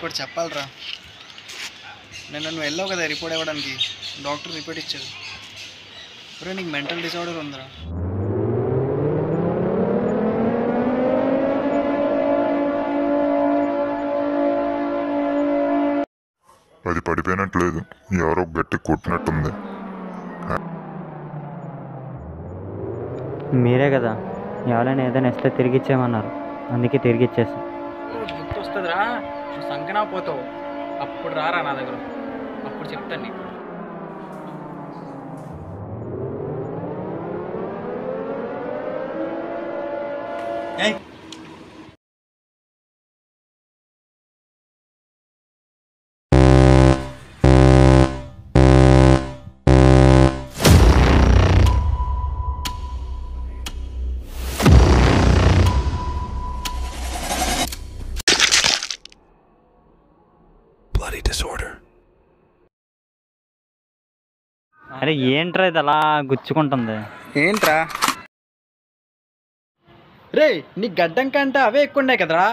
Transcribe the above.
నీకు చెప్పాలరా, నేను నువ్వు వెళ్ళావు కదా రిపోర్ట్ ఇవ్వడానికి, డాక్టర్ రిపోర్ట్ ఇచ్చారు. ఇప్పుడు నీకు మెంటల్ డిసార్డర్ ఉందిరా. అది పడిపోయినట్లేదు, ఎవరో గట్టి కొట్టినట్టుంది. మీరే కదా ఎవరైనా ఏదైనా ఇస్తే తిరిగి ఇచ్చేయమన్నారు, అందుకే తిరిగి ఇచ్చేసాం. గుర్తు వస్తుందిరా, నువ్వు సంకనా పోతావు, అప్పుడు రారా నా దగ్గర, అప్పుడు చెప్తాను నీకు. అరే ఏంట్రా ఇది అలా గుచ్చుకుంటుంది? ఏంట్రా రే, నీ గడ్డం కంటే అవే ఎక్కువ ఉన్నాయి కదరా.